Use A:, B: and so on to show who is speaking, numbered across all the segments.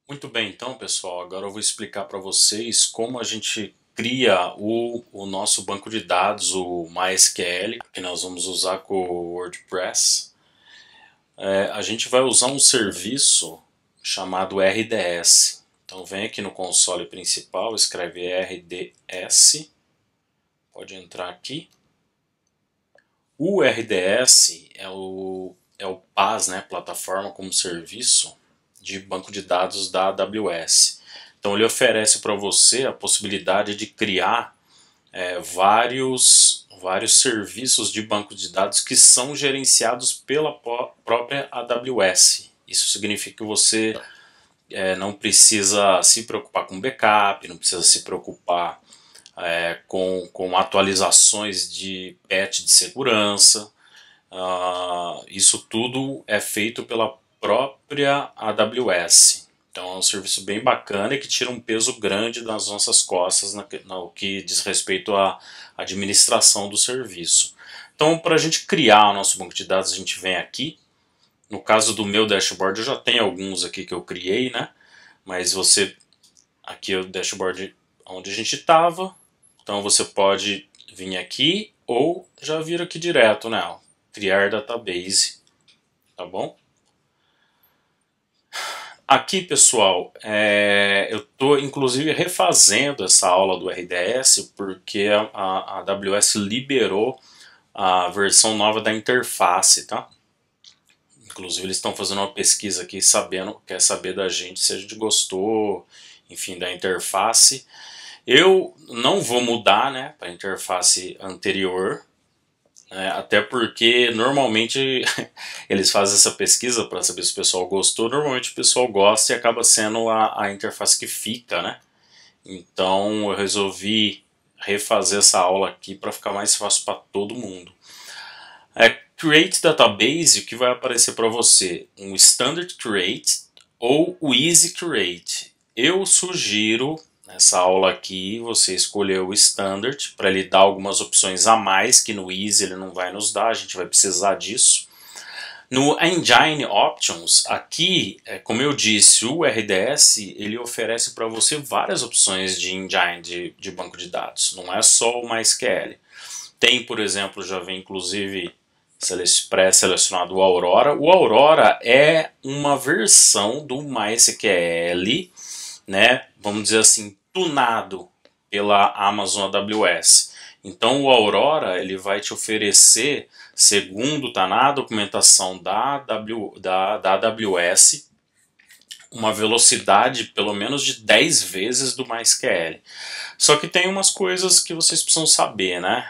A: Muito bem, então, pessoal, agora eu vou explicar para vocês como a gente cria o nosso banco de dados, o MySQL, que nós vamos usar com o WordPress. A gente vai usar um serviço chamado RDS. Então, vem aqui no console principal, escreve RDS, pode entrar aqui. O RDS é o PaaS, né, Plataforma como Serviço de banco de dados da AWS. Então ele oferece para você a possibilidade de criar vários serviços de banco de dados que são gerenciados pela própria AWS. Isso significa que você não precisa se preocupar com backup, não precisa se preocupar com atualizações de patch de segurança. Isso tudo é feito pela própria AWS. Então é um serviço bem bacana e que tira um peso grande das nossas costas no que diz respeito à administração do serviço. Então, para a gente criar o nosso banco de dados, a gente vem aqui. No caso do meu dashboard, eu já tenho alguns aqui que eu criei, né? Mas aqui é o dashboard onde a gente estava. Então você pode vir aqui ou já vir aqui direto, né? Criar database, tá bom? Aqui, pessoal, eu estou inclusive refazendo essa aula do RDS porque a AWS liberou a versão nova da interface, tá? Inclusive eles estão fazendo uma pesquisa aqui quer saber da gente se a gente gostou, enfim, da interface. Eu não vou mudar, né, para a interface anterior, até porque normalmente eles fazem essa pesquisa para saber se o pessoal gostou. Normalmente o pessoal gosta e acaba sendo a interface que fica, né? Então eu resolvi refazer essa aula aqui para ficar mais fácil para todo mundo. Create Database, o que vai aparecer para você? Um Standard Create ou o Easy Create. Eu sugiro nessa aula aqui você escolher o Standard para ele dar algumas opções a mais que no Easy ele não vai nos dar, a gente vai precisar disso. No Engine Options, aqui, como eu disse, o RDS ele oferece para você várias opções de engine de banco de dados, não é só o MySQL. Tem, por exemplo, já vem inclusive pré-selecionado o Aurora. O Aurora é uma versão do MySQL, né, vamos dizer assim, tunado pela Amazon AWS. Então o Aurora ele vai te oferecer, segundo está na documentação da AWS, uma velocidade pelo menos de 10 vezes do MySQL. Só que tem umas coisas que vocês precisam saber, né?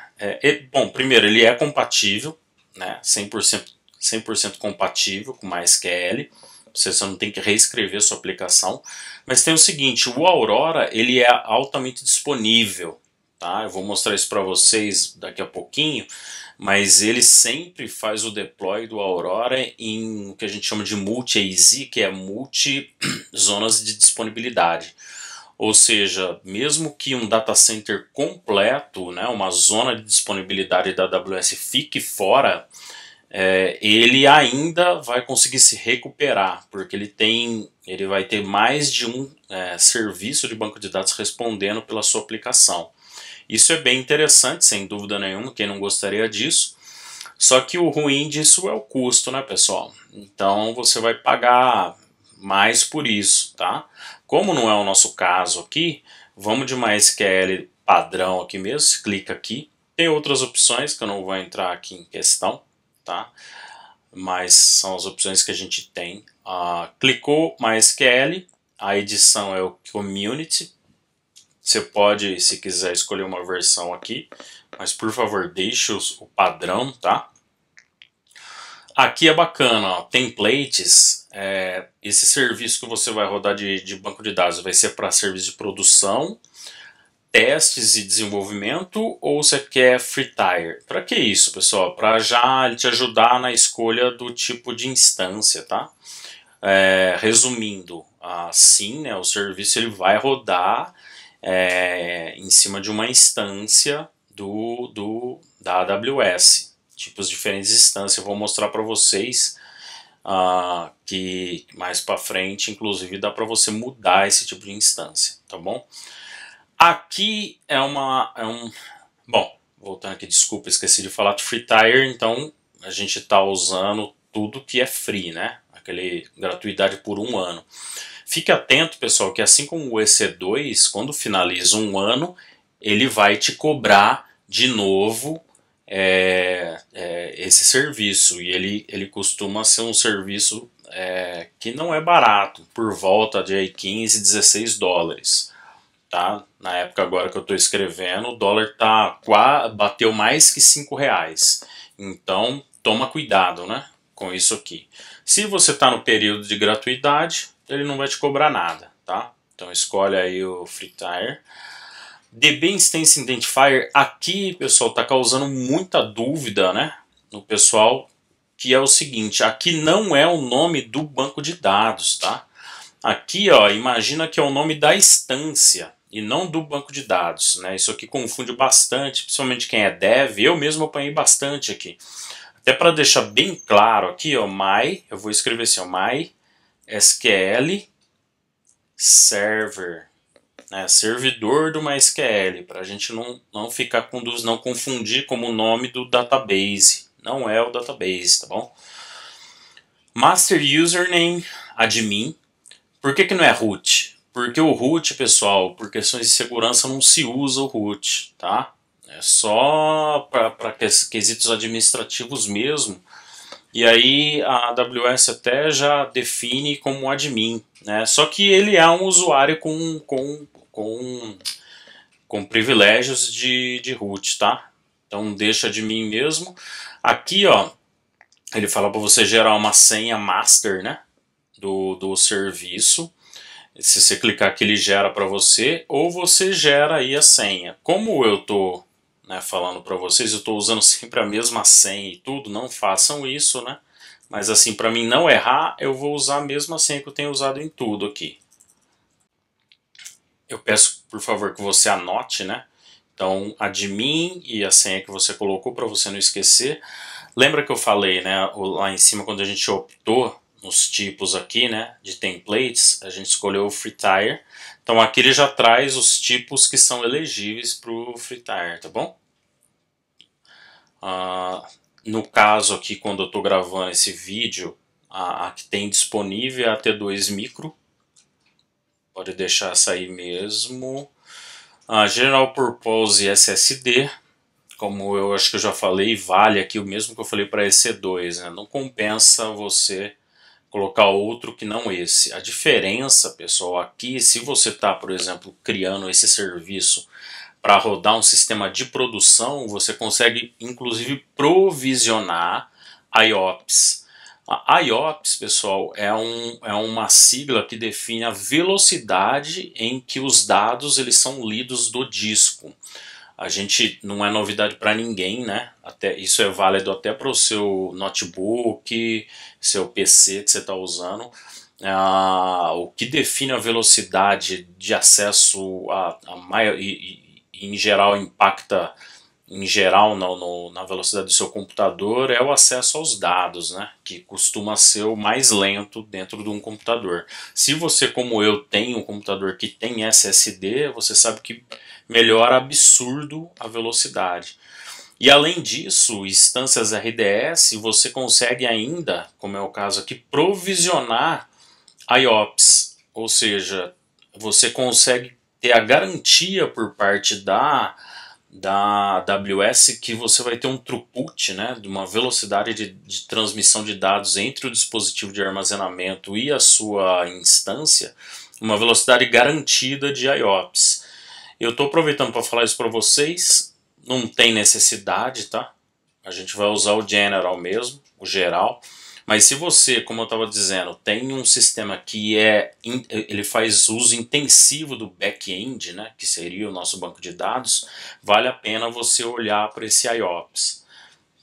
A: Bom, primeiro, ele é compatível, né? 100% compatível com MySQL. Você só não tem que reescrever sua aplicação. Mas tem o seguinte, o Aurora ele é altamente disponível. Tá? Eu vou mostrar isso para vocês daqui a pouquinho, mas ele sempre faz o deploy do Aurora em o que a gente chama de multi-AZ, que é multi-zonas de disponibilidade. Ou seja, mesmo que um data center completo, né, uma zona de disponibilidade da AWS fique fora, ele ainda vai conseguir se recuperar, porque ele vai ter mais de um serviço de banco de dados respondendo pela sua aplicação. Isso é bem interessante, sem dúvida nenhuma, quem não gostaria disso. Só que o ruim disso é o custo, né, pessoal? Então você vai pagar mais por isso, tá? Como não é o nosso caso aqui, vamos de MySQL padrão aqui mesmo, você clica aqui. Tem outras opções que eu não vou entrar aqui em questão, tá? Mas são as opções que a gente tem. Clicou MySQL, a edição é o Community. Você pode, se quiser, escolher uma versão aqui, mas por favor deixe o padrão, tá? Aqui é bacana, ó, templates. Esse serviço que você vai rodar de banco de dados vai ser para serviço de produção, testes e desenvolvimento, ou você quer free tier? Para que isso, pessoal? Para já te ajudar na escolha do tipo de instância, tá? Resumindo, assim, né, o serviço ele vai rodar em cima de uma instância da AWS. Tipos diferentes de instâncias. Eu vou mostrar para vocês que mais para frente, inclusive, dá para você mudar esse tipo de instância, tá bom? Aqui bom, voltando aqui, desculpa, esqueci de falar de Free Tire, então a gente está usando tudo que é free, né? Aquele gratuidade por 1 ano. Fique atento, pessoal, que assim como o EC2, quando finaliza 1 ano, ele vai te cobrar de novo esse serviço. E ele costuma ser um serviço que não é barato, por volta de 15, 16 dólares. Tá? Na época agora que eu estou escrevendo, o dólar bateu mais que R$ 5. Então, toma cuidado, né, com isso aqui. Se você está no período de gratuidade, ele não vai te cobrar nada, tá? Então escolhe aí o Free Tire. DB Instance Identifier, aqui, pessoal, está causando muita dúvida, né, no pessoal, que é o seguinte, aqui não é o nome do banco de dados, tá? Aqui, ó, imagina que é o nome da instância e não do banco de dados, né? Isso aqui confunde bastante, principalmente quem é dev. Eu mesmo apanhei bastante aqui. Até para deixar bem claro aqui, ó, eu vou escrever assim, ó, MySQL Server, né? Servidor do MySQL, para a gente não ficar com dúvidas, não confundir como o nome do database. Não é o database, tá bom? Master Username Admin. Por que não é root? Porque o root, pessoal, por questões de segurança não se usa o root, tá? É só para quesitos administrativos mesmo. E aí a AWS até já define como admin, né? Só que ele é um usuário com privilégios de root, tá? Então deixa admin mesmo. Aqui, ó, ele fala para você gerar uma senha master, né? Do serviço. Se você clicar aqui, ele gera para você, ou você gera aí a senha. Como eu tô, né, falando para vocês, eu estou usando sempre a mesma senha e tudo, não façam isso, né? Mas assim, para mim não errar, eu vou usar a mesma senha que eu tenho usado em tudo aqui. Eu peço, por favor, que você anote, né? Então, admin e a senha que você colocou para você não esquecer. Lembra que eu falei, né, lá em cima, quando a gente optou nos tipos aqui, né, de templates, a gente escolheu o Free Tire. Então aqui ele já traz os tipos que são elegíveis para o Free Tire, tá bom? No caso aqui, quando eu estou gravando esse vídeo, a que tem disponível é a T2 Micro. Pode deixar essa aí mesmo. A General Purpose SSD, como eu acho que eu já falei, vale aqui o mesmo que eu falei para EC2, né? Não compensa você colocar outro que não esse. A diferença, pessoal, aqui, se você está, por exemplo, criando esse serviço para rodar um sistema de produção, você consegue, inclusive, provisionar IOPS. A IOPS, pessoal, é uma sigla que define a velocidade em que os dados eles são lidos do disco. A gente não é novidade para ninguém, né? Isso é válido até para o seu notebook, seu PC que você está usando. O que define a velocidade de acesso em geral impacta em geral na velocidade do seu computador é o acesso aos dados, né? Que costuma ser o mais lento dentro de um computador. Se você, como eu, tem um computador que tem SSD, você sabe que melhora absurdo a velocidade. E além disso, instâncias RDS, você consegue ainda, como é o caso aqui, provisionar IOPS, ou seja, você consegue ter a garantia por parte da AWS que você vai ter um throughput, né, de uma velocidade de transmissão de dados entre o dispositivo de armazenamento e a sua instância, uma velocidade garantida de IOPS. Eu estou aproveitando para falar isso para vocês, não tem necessidade, tá? A gente vai usar o General mesmo, o geral. Mas se você, como eu estava dizendo, tem um sistema que ele faz uso intensivo do back-end, né, que seria o nosso banco de dados, vale a pena você olhar para esse IOPS,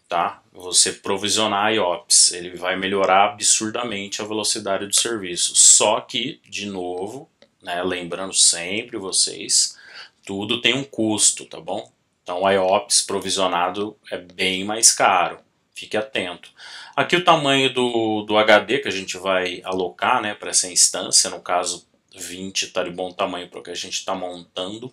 A: tá? Você provisionar IOPS, ele vai melhorar absurdamente a velocidade do serviço. Só que, de novo, né, lembrando sempre vocês, tudo tem um custo, tá bom? Então o IOPS provisionado é bem mais caro. Fique atento. Aqui o tamanho do HD que a gente vai alocar, né, para essa instância, no caso 20 está de bom tamanho para o que a gente está montando.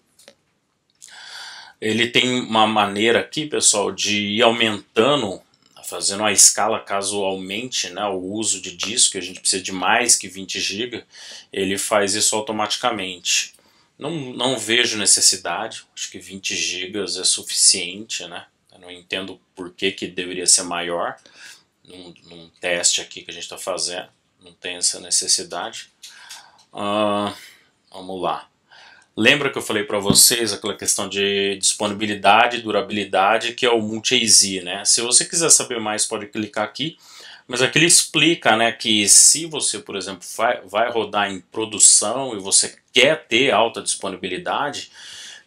A: Ele tem uma maneira aqui, pessoal, de ir aumentando, fazendo a escala caso aumente, né, o uso de disco, a gente precisa de mais que 20 GB, ele faz isso automaticamente. Não vejo necessidade, acho que 20 GB é suficiente, né? Eu não entendo por que deveria ser maior. Num teste aqui que a gente está fazendo, não tem essa necessidade. Vamos lá. Lembra que eu falei para vocês aquela questão de disponibilidade e durabilidade, que é o Multi-AZ, né? Se você quiser saber mais, pode clicar aqui. Mas aqui ele explica, né, que se você, por exemplo, vai rodar em produção e você quer ter alta disponibilidade,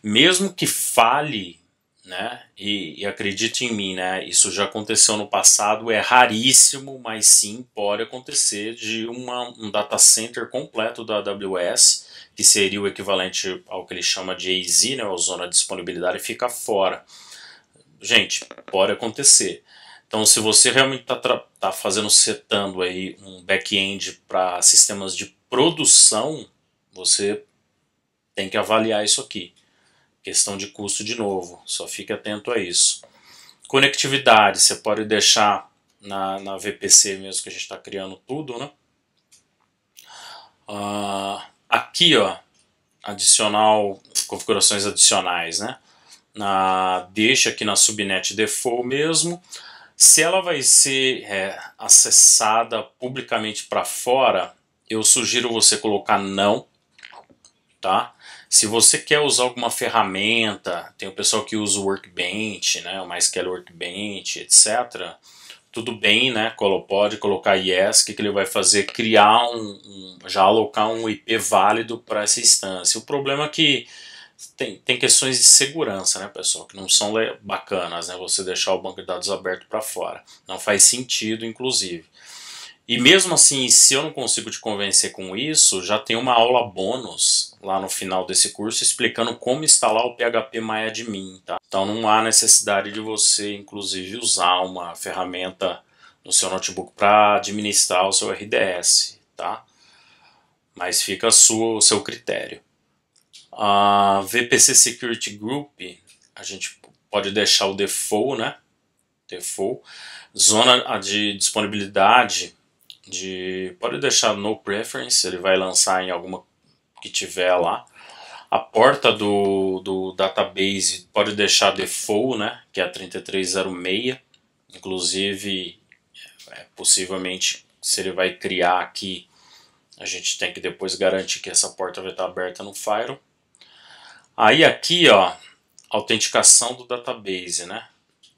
A: mesmo que falhe, né, e acredite em mim, né, isso já aconteceu no passado, é raríssimo, mas sim pode acontecer de um data center completo da AWS, que seria o equivalente ao que ele chama de AZ, né, a zona de disponibilidade, fica fora. Gente, pode acontecer. Então, se você realmente está setando aí um back-end para sistemas de produção, você tem que avaliar isso aqui. Questão de custo de novo, só fique atento a isso. Conectividade, você pode deixar na VPC mesmo que a gente está criando tudo, né? Aqui, ó, configurações adicionais, né? Deixa aqui na subnet default mesmo. Se ela vai ser acessada publicamente para fora, eu sugiro você colocar não, tá? Se você quer usar alguma ferramenta, tem o pessoal que usa o Workbench, né, o MySQL Workbench, etc. Tudo bem, né? Pode colocar yes, que ele vai fazer? Criar já alocar um IP válido para essa instância. O problema é que tem questões de segurança, né, pessoal, que não são bacanas, né, você deixar o banco de dados aberto para fora. Não faz sentido, inclusive. E mesmo assim, se eu não consigo te convencer com isso, já tem uma aula bônus lá no final desse curso explicando como instalar o PHP MyAdmin, tá? Então não há necessidade de você, inclusive, usar uma ferramenta no seu notebook para administrar o seu RDS, tá? Mas fica o seu critério. A VPC Security Group, a gente pode deixar o default, né? Default. Zona de disponibilidade, pode deixar no preference, ele vai lançar em alguma que tiver lá. A porta do database pode deixar default, né? Que é a 3306. Inclusive, possivelmente, se ele vai criar aqui, a gente tem que depois garantir que essa porta vai estar aberta no Firewall. Aí aqui, ó, autenticação do database, né?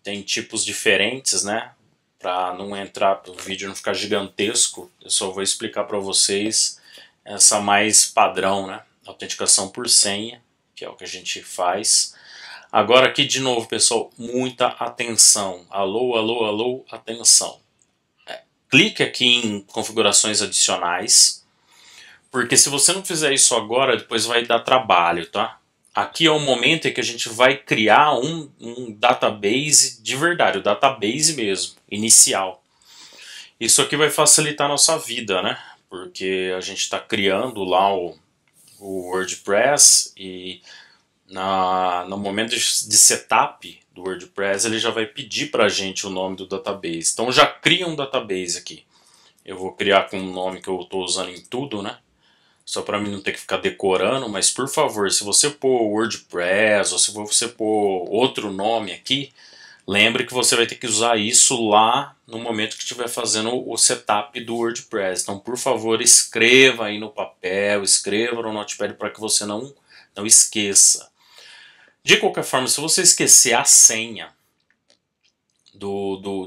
A: Tem tipos diferentes, né? Para não entrar, o vídeo não ficar gigantesco, eu só vou explicar para vocês essa mais padrão, né? Autenticação por senha, que é o que a gente faz. Agora aqui de novo, pessoal, muita atenção. Alô, alô, alô, atenção. Clique aqui em configurações adicionais, porque se você não fizer isso agora, depois vai dar trabalho, tá? Aqui é o momento em que a gente vai criar um database de verdade, o database mesmo, inicial. Isso aqui vai facilitar a nossa vida, né? Porque a gente está criando lá o WordPress e no momento de setup do WordPress ele já vai pedir para a gente o nome do database. Então já cria um database aqui. Eu vou criar com um nome que eu estou usando em tudo, né? Só para mim não ter que ficar decorando, mas por favor, se você pôr WordPress ou se você pôr outro nome aqui, lembre que você vai ter que usar isso lá no momento que estiver fazendo o setup do WordPress. Então, por favor, escreva aí no papel, escreva no Notepad para que você não esqueça. De qualquer forma, se você esquecer a senha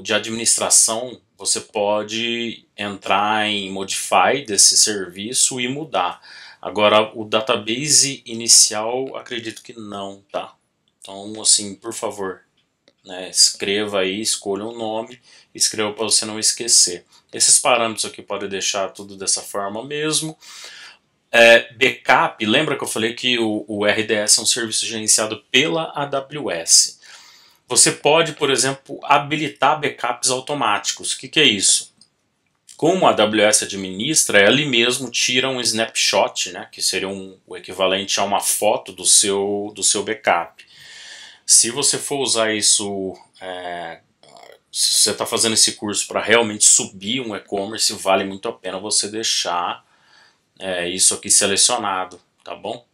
A: de administração, você pode entrar em Modify desse serviço e mudar. Agora, o database inicial, acredito que não, tá? Então, assim, por favor, né, escreva aí, escolha um nome, escreva para você não esquecer. Esses parâmetros aqui podem deixar tudo dessa forma mesmo. Backup, lembra que eu falei que o RDS é um serviço gerenciado pela AWS. Você pode, por exemplo, habilitar backups automáticos. O que é isso? Como a AWS administra, ela mesmo tira um snapshot, né, que seria o equivalente a uma foto do seu backup. Se você for usar isso, se você está fazendo esse curso para realmente subir um e-commerce, vale muito a pena você deixar isso aqui selecionado, tá bom?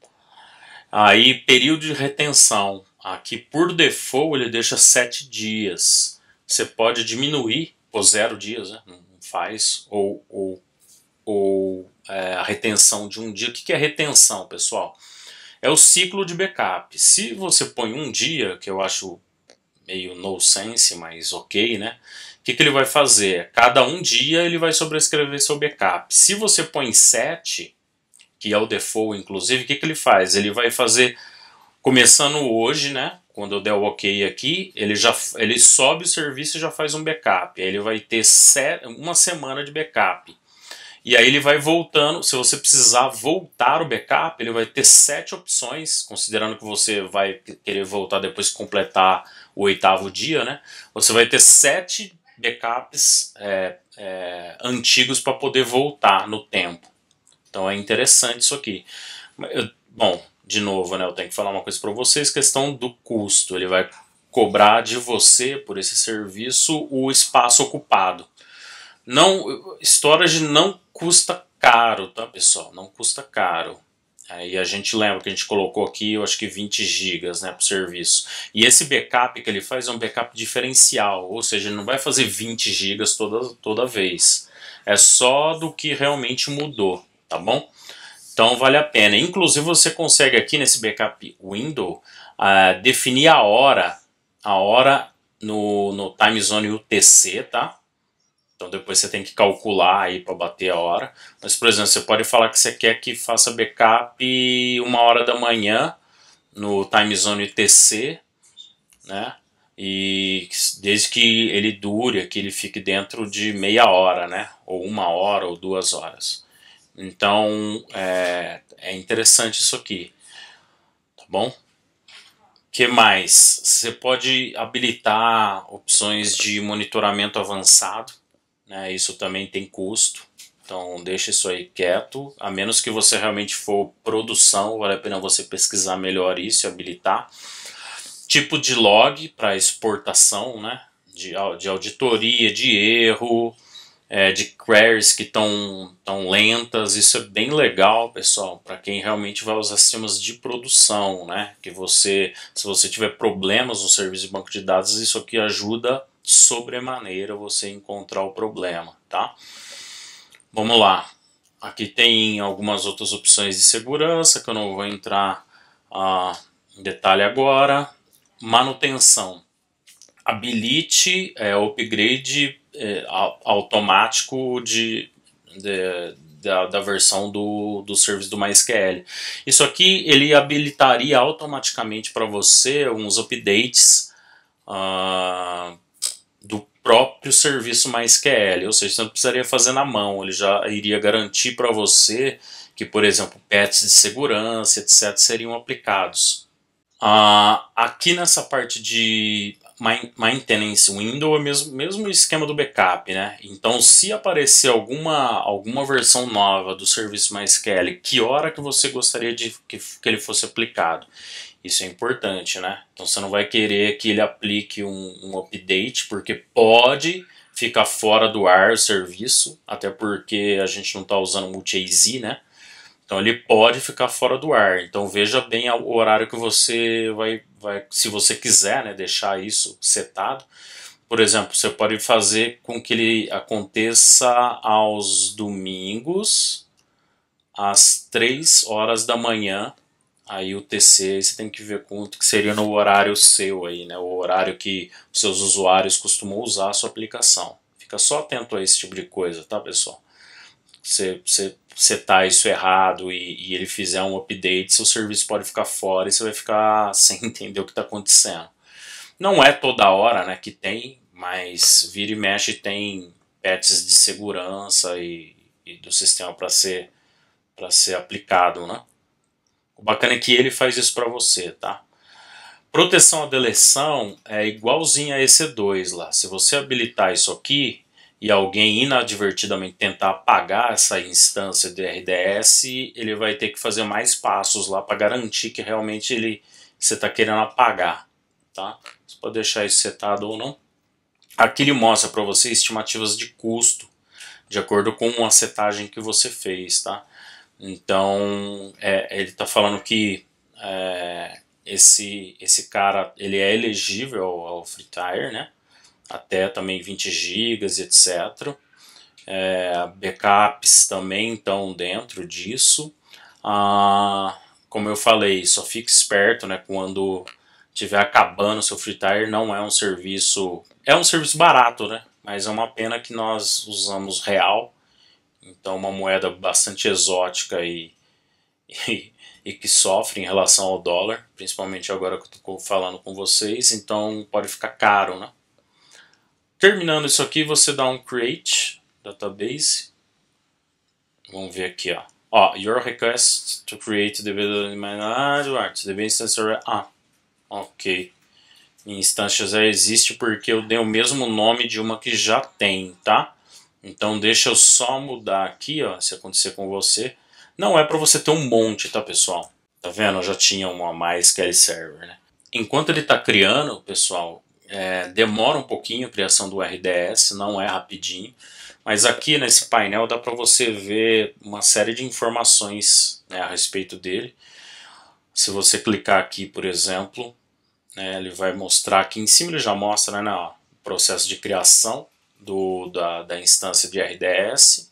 A: Aí, período de retenção. Aqui, por default, ele deixa 7 dias. Você pode diminuir por 0 dias, né? Não faz, ou a retenção de um dia. O que é retenção, pessoal? É o ciclo de backup. Se você põe um dia, que eu acho meio no sense, mas ok, né? O que ele vai fazer? Cada um dia ele vai sobrescrever seu backup. Se você põe 7, que é o default, inclusive, o que ele faz? Ele vai fazer, começando hoje, né? Quando eu der o ok aqui, ele sobe o serviço e já faz um backup. Aí ele vai ter uma semana de backup. E aí ele vai voltando. Se você precisar voltar o backup, ele vai ter 7 opções, considerando que você vai querer voltar depois que completar o 8º dia, né? Você vai ter 7 backups antigos para poder voltar no tempo. Então é interessante isso aqui. Bom, de novo, né, eu tenho que falar uma coisa para vocês, questão do custo. Ele vai cobrar de você, por esse serviço, o espaço ocupado. Não, storage não custa caro, tá, pessoal? Não custa caro. Aí a gente lembra que a gente colocou aqui, eu acho que 20 gigas, né, para o serviço. E esse backup que ele faz é um backup diferencial, ou seja, ele não vai fazer 20 gigas toda vez. É só do que realmente mudou, tá bom? Então vale a pena. Inclusive você consegue aqui nesse backup window definir a hora no time zone UTC, tá? Então depois você tem que calcular aí para bater a hora. Mas, por exemplo, você pode falar que você quer que faça backup 1 hora da manhã no time zone UTC, né? E desde que ele dure, que ele fique dentro de meia hora, né? Ou 1 hora ou 2 horas. Então é interessante isso aqui, tá bom? Que mais? Você pode habilitar opções de monitoramento avançado, né? Isso também tem custo, então deixa isso aí quieto, a menos que você realmente for produção, vale a pena você pesquisar melhor isso e habilitar. Tipo de log para exportação, né? De auditoria, de erro, de queries que estão tão lentas. Isso é bem legal, pessoal, para quem realmente vai usar sistemas de produção, né? Que se você tiver problemas no serviço de banco de dados, isso aqui ajuda sobremaneira você encontrar o problema, tá? Vamos lá. Aqui tem algumas outras opções de segurança que eu não vou entrar em detalhe agora. Manutenção. Habilite upgrade automático da versão do serviço do MySQL. Isso aqui ele habilitaria automaticamente para você uns updates do próprio serviço MySQL, ou seja, você não precisaria fazer na mão, ele já iria garantir para você que, por exemplo, patches de segurança, etc., seriam aplicados. Aqui nessa parte de maintenance window é o mesmo esquema do backup, né? Então, se aparecer alguma versão nova do serviço MySQL, que hora que você gostaria que ele fosse aplicado? Isso é importante, né? Então você não vai querer que ele aplique um update, porque pode ficar fora do ar o serviço, até porque a gente não está usando multi-AZ, né? Então ele pode ficar fora do ar. Então veja bem o horário que você vai se você quiser, né, deixar isso setado. Por exemplo, você pode fazer com que ele aconteça aos domingos, às 3 horas da manhã. Aí o TC você tem que ver quanto que seria no horário seu aí, né? O horário que os seus usuários costumam usar a sua aplicação. Fica só atento a esse tipo de coisa, tá, pessoal? Você setar isso errado e ele fizer um update, seu serviço pode ficar fora e você vai ficar sem entender o que está acontecendo. Não é toda hora, né, que tem, mas vira e mexe tem patches de segurança e do sistema para ser aplicado, né? O bacana é que ele faz isso para você, tá? Proteção à deleção é igualzinho a EC2 lá. Se você habilitar isso aqui e alguém inadvertidamente tentar apagar essa instância de RDS, ele vai ter que fazer mais passos lá para garantir que realmente você está querendo apagar. Tá? Você pode deixar isso setado ou não. Aqui ele mostra para você estimativas de custo de acordo com a setagem que você fez. Tá? Então ele está falando que esse cara ele é elegível ao Free Tier, né? Até também 20 GB, etc. Backups também estão dentro disso. Como eu falei, só fique esperto, né? Quando estiver acabando o seu Free Tier, não é um serviço... É um serviço barato, né? Mas é uma pena que nós usamos real. Então uma moeda bastante exótica e que sofre em relação ao dólar, principalmente agora que eu estou falando com vocês, então pode ficar caro, né? Terminando isso aqui, você dá um create database. Vamos ver aqui, ó. Your request to create the instance. Ok. Minha instância já existe porque eu dei o mesmo nome de uma que já tem, tá? Então deixa eu só mudar aqui, ó, se acontecer com você. Não é para você ter um monte, tá, pessoal? Tá vendo? Eu já tinha uma a mais que server, né? Enquanto ele está criando, pessoal, demora um pouquinho a criação do RDS, não é rapidinho. Mas aqui nesse painel dá para você ver uma série de informações, né, a respeito dele. Se você clicar aqui, por exemplo, né, ele vai mostrar aqui em cima, ele já mostra, né, o processo de criação da instância de RDS.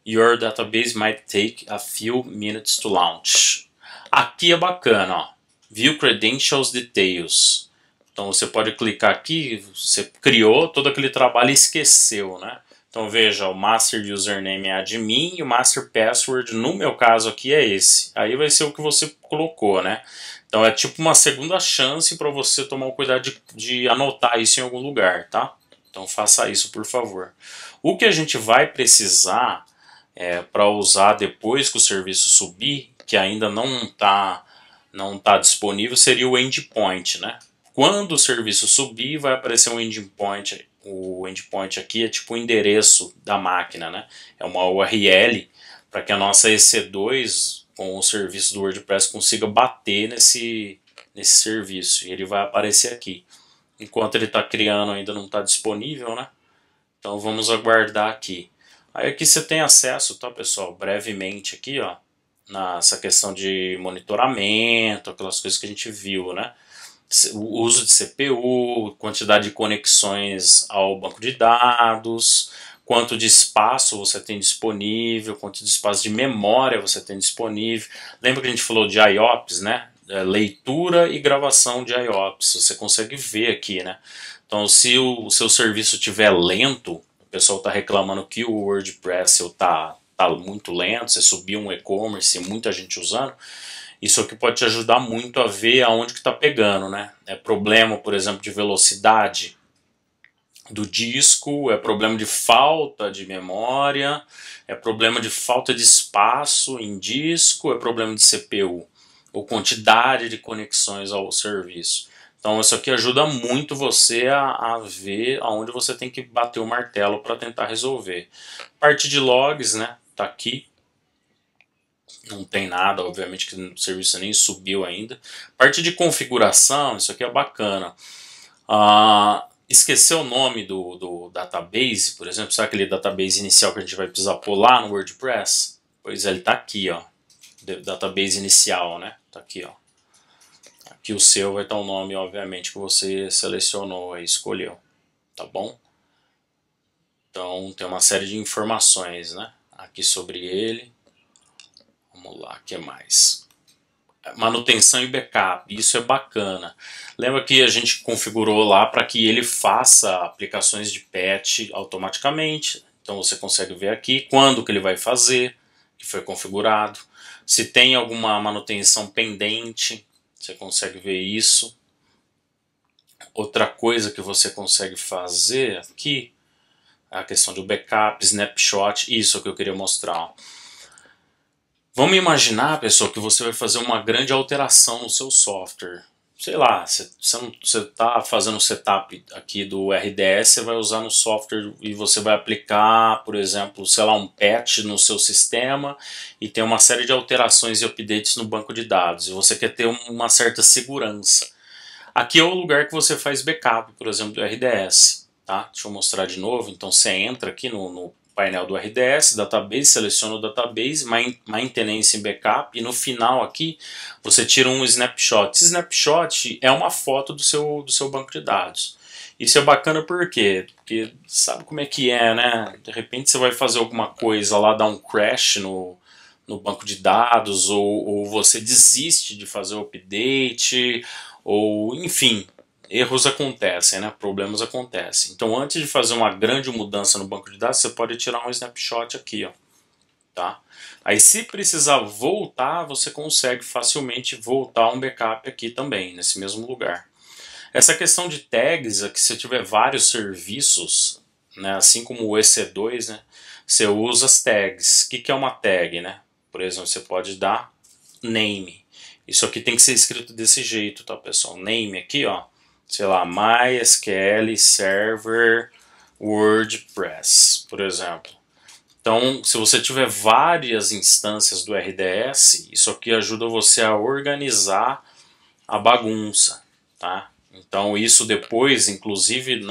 A: Your database might take a few minutes to launch. Aqui é bacana, ó. View Credentials Details. Então você pode clicar aqui, você criou todo aquele trabalho e esqueceu, né? Então veja, o Master Username é admin e o Master Password, no meu caso aqui, é esse. Aí vai ser o que você colocou, né? Então é tipo uma segunda chance para você tomar o cuidado de anotar isso em algum lugar, tá? Então faça isso, por favor. O que a gente vai precisar para usar depois que o serviço subir, que ainda não tá disponível, seria o endpoint, né? Quando o serviço subir, vai aparecer um endpoint. O endpoint aqui é tipo o endereço da máquina, né? É uma URL para que a nossa EC2 com o serviço do WordPress consiga bater nesse serviço. E ele vai aparecer aqui. Enquanto ele está criando, ainda não está disponível, né? Então vamos aguardar aqui. Aí aqui você tem acesso, tá, pessoal, brevemente aqui, ó, nessa questão de monitoramento, aquelas coisas que a gente viu, né? O uso de CPU, quantidade de conexões ao banco de dados, quanto de espaço você tem disponível, quanto de espaço de memória você tem disponível. Lembra que a gente falou de IOPS, né? Leitura e gravação de IOPS, você consegue ver aqui, né? Então, se o seu serviço estiver lento, o pessoal está reclamando que o WordPress está muito lento, você subiu um e-commerce, muita gente usando, isso aqui pode te ajudar muito a ver aonde que está pegando, né? É problema, por exemplo, de velocidade do disco, é problema de falta de memória, é problema de falta de espaço em disco, é problema de CPU, ou quantidade de conexões ao serviço. Então isso aqui ajuda muito você a ver aonde você tem que bater o martelo para tentar resolver. Parte de logs, né? Tá aqui. Não tem nada, obviamente que o serviço nem subiu ainda. Parte de configuração, isso aqui é bacana. Esquecer o nome do database, por exemplo, sabe aquele database inicial que a gente vai precisar pular no WordPress? Pois é, ele está aqui, ó. Database inicial, né? Tá aqui, ó. Aqui o seu vai estar o nome, obviamente, que você selecionou e escolheu, tá bom? Então tem uma série de informações, né? Aqui sobre ele. Vamos lá, o que mais? Manutenção e backup, isso é bacana. Lembra que a gente configurou lá para que ele faça aplicações de patch automaticamente. Então você consegue ver aqui quando que ele vai fazer, que foi configurado. Se tem alguma manutenção pendente, você consegue ver isso. Outra coisa que você consegue fazer aqui é a questão do backup, snapshot, isso é o que eu queria mostrar. Vamos imaginar, pessoal, que você vai fazer uma grande alteração no seu software. sei lá, você está fazendo o setup aqui do RDS, você vai usar no software e você vai aplicar, por exemplo, sei lá, um patch no seu sistema e tem uma série de alterações e updates no banco de dados e você quer ter uma certa segurança. Aqui é o lugar que você faz backup, por exemplo, do RDS. Tá? Deixa eu mostrar de novo. Então você entra aqui no painel do RDS, Database, seleciona o Database, Maintenance em Backup, e no final aqui você tira um snapshot. Esse snapshot é uma foto do seu banco de dados. Isso é bacana por quê? Porque sabe como é que é, né? De repente você vai fazer alguma coisa lá, dá um crash no banco de dados, ou você desiste de fazer o update, ou enfim, erros acontecem, né? Problemas acontecem. Então, antes de fazer uma grande mudança no banco de dados, você pode tirar um snapshot aqui, ó, tá? Aí, se precisar voltar, você consegue facilmente voltar um backup aqui também, nesse mesmo lugar. Essa questão de tags, aqui, se tiver vários serviços, né, assim como o EC2, né, você usa as tags. O que é uma tag, né? Por exemplo, você pode dar name. Isso aqui tem que ser escrito desse jeito, tá, pessoal? Name aqui, ó, sei lá, MySQL Server WordPress, por exemplo. Então, se você tiver várias instâncias do RDS, isso aqui ajuda você a organizar a bagunça, tá? Então, isso depois, inclusive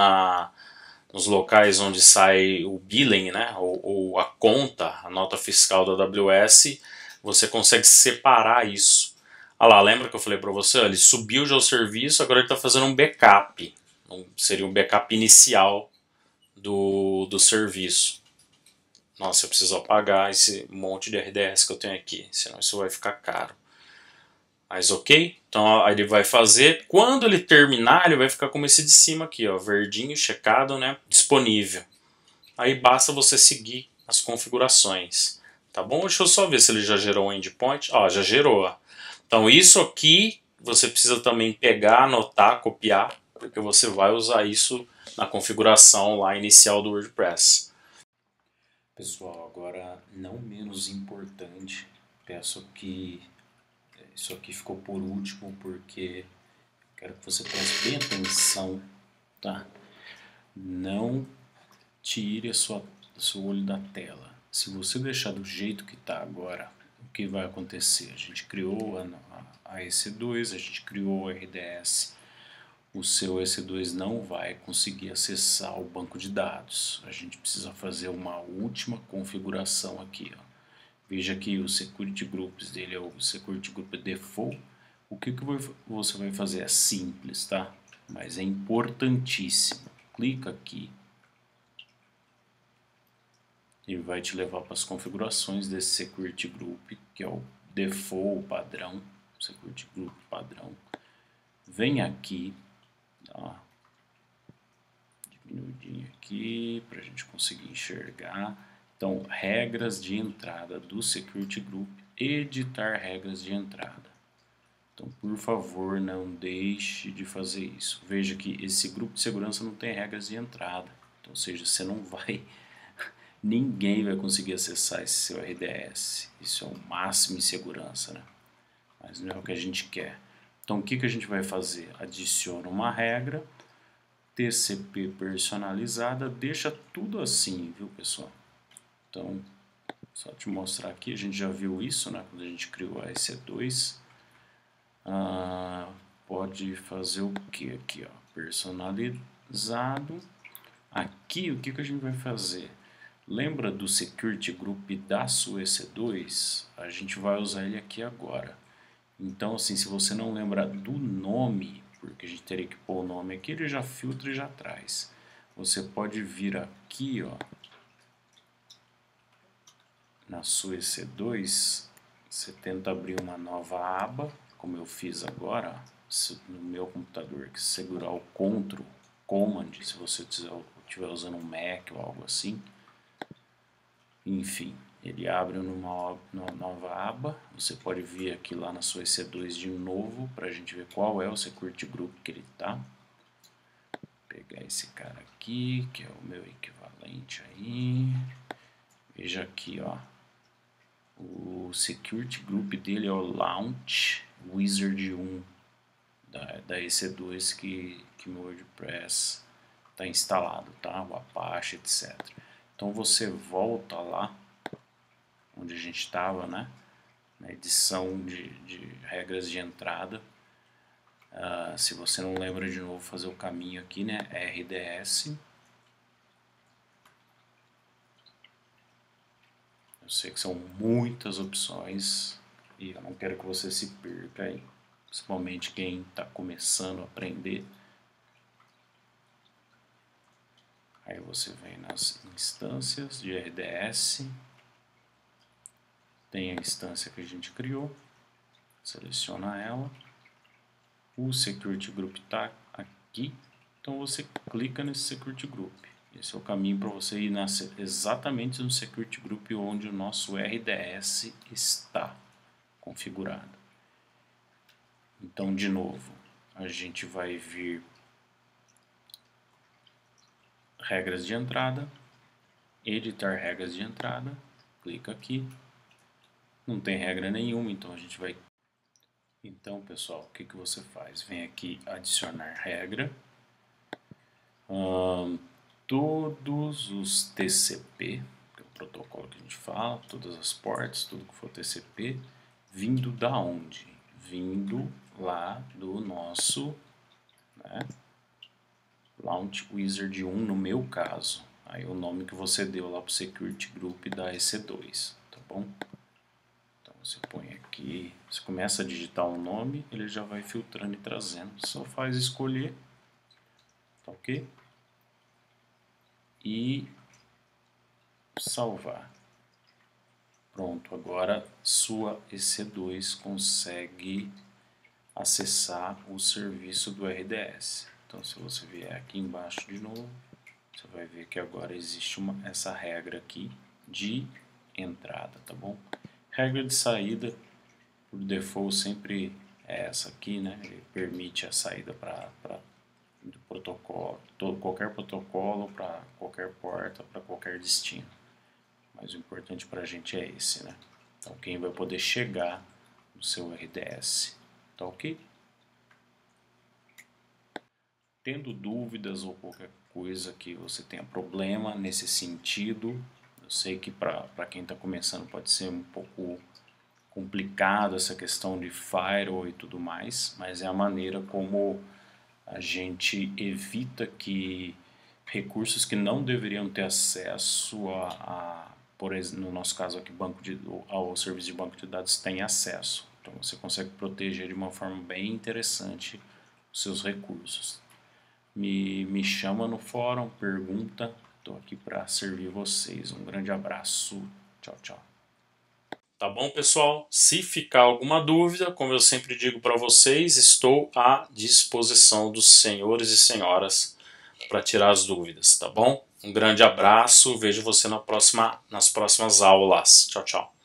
A: nos locais onde sai o billing, né, ou a conta, a nota fiscal da AWS, você consegue separar isso. Olha lá, lembra que eu falei para você? Ele subiu já o serviço, agora ele está fazendo um backup. Seria um backup inicial do serviço. Nossa, eu preciso apagar esse monte de RDS que eu tenho aqui, senão isso vai ficar caro. Mas ok, então ele vai fazer. Quando ele terminar, ele vai ficar como esse de cima aqui, ó, verdinho, checado, né, disponível. Aí basta você seguir as configurações, tá bom? Deixa eu só ver se ele já gerou um endpoint. Ó, já gerou. Ó. Então isso aqui você precisa também pegar, anotar, copiar, porque você vai usar isso na configuração lá inicial do WordPress. Pessoal, agora não menos importante, peço que isso aqui ficou por último porque quero que você preste bem atenção, tá? Não tire o seu olho da tela. Se você deixar do jeito que está agora, o que vai acontecer? A gente criou a EC2, a gente criou o RDS. O seu EC2 não vai conseguir acessar o banco de dados. A gente precisa fazer uma última configuração aqui, ó. Veja que o Security Groups dele é o Security Group Default. O que você vai fazer é simples, tá? Mas é importantíssimo. Clica aqui e vai te levar para as configurações desse Security Group, que é o Default padrão, Security Group padrão. Vem aqui, ó, diminuidinho aqui para a gente conseguir enxergar. Então, regras de entrada do Security Group, editar regras de entrada. Então, por favor, não deixe de fazer isso. Veja que esse grupo de segurança não tem regras de entrada. Então, ou seja, você não vai, ninguém vai conseguir acessar esse seu RDS. Isso é o máximo em segurança, né? Mas não é o que a gente quer. Então, o que a gente vai fazer? Adiciona uma regra, TCP personalizada, deixa tudo assim, viu, pessoal? Então, só te mostrar aqui, a gente já viu isso, né, quando a gente criou a EC2. Pode fazer o que aqui, ó, personalizado. Aqui, o que a gente vai fazer? Lembra do Security Group da sua EC2? A gente vai usar ele aqui agora. Então, assim, se você não lembrar do nome, porque a gente teria que pôr o nome aqui, ele já filtra e já traz. Você pode vir aqui, ó, na sua EC2, você tenta abrir uma nova aba, como eu fiz agora, no meu computador, que segurar o Ctrl, Command, se você estiver usando um Mac ou algo assim. Enfim, ele abre numa nova aba, você pode vir aqui lá na sua EC2 de novo, para a gente ver qual é o Security Group que ele está. Pegar esse cara aqui, que é o meu equivalente aí. Veja aqui, ó. O Security Group dele é o Launch Wizard 1. da EC2 que meu WordPress está instalado, tá? O Apache, etc. Então você volta lá onde a gente estava, né? Na edição de regras de entrada. Se você não lembra, de novo, fazer o caminho aqui, né? RDS. Eu sei que são muitas opções e eu não quero que você se perca aí, principalmente quem está começando a aprender. Aí você vem nas instâncias de RDS, tem a instância que a gente criou, seleciona ela, o Security Group está aqui, então você clica nesse Security Group. Esse é o caminho para você ir exatamente no Security Group onde o nosso RDS está configurado. Então, de novo, a gente vai vir regras de entrada, editar regras de entrada, clica aqui, não tem regra nenhuma, então a gente vai... Então, pessoal, o que você faz? Vem aqui adicionar regra, todos os TCP, que é o protocolo que a gente fala, todas as portas, tudo que for TCP, vindo da onde? Vindo lá do nosso, né, Launch Wizard 1, no meu caso. Aí o nome que você deu lá para o Security Group da EC2, tá bom? Então você põe aqui, você começa a digitar o nome, ele já vai filtrando e trazendo. Só faz escolher, tá ok? E salvar. Pronto, agora sua EC2 consegue acessar o serviço do RDS. Então, se você vier aqui embaixo de novo, você vai ver que agora existe essa regra aqui de entrada, tá bom? Regra de saída, por default, sempre é essa aqui, né? Ele permite a saída para protocolo, qualquer protocolo, para qualquer porta, para qualquer destino. Mas o importante para a gente é esse, né? Então, quem vai poder chegar no seu RDS, tá ok? Tendo dúvidas ou qualquer coisa que você tenha problema nesse sentido, eu sei que para quem está começando pode ser um pouco complicado essa questão de firewall e tudo mais, mas é a maneira como a gente evita que recursos que não deveriam ter acesso por exemplo, no nosso caso aqui, ao serviço de banco de dados tem acesso. Então você consegue proteger de uma forma bem interessante os seus recursos. Me chama no fórum, pergunta, estou aqui para servir vocês. Um grande abraço, tchau, tchau. Tá bom, pessoal? Se ficar alguma dúvida, como eu sempre digo para vocês, estou à disposição dos senhores e senhoras para tirar as dúvidas, tá bom? Um grande abraço, vejo você nas próximas aulas. Tchau, tchau.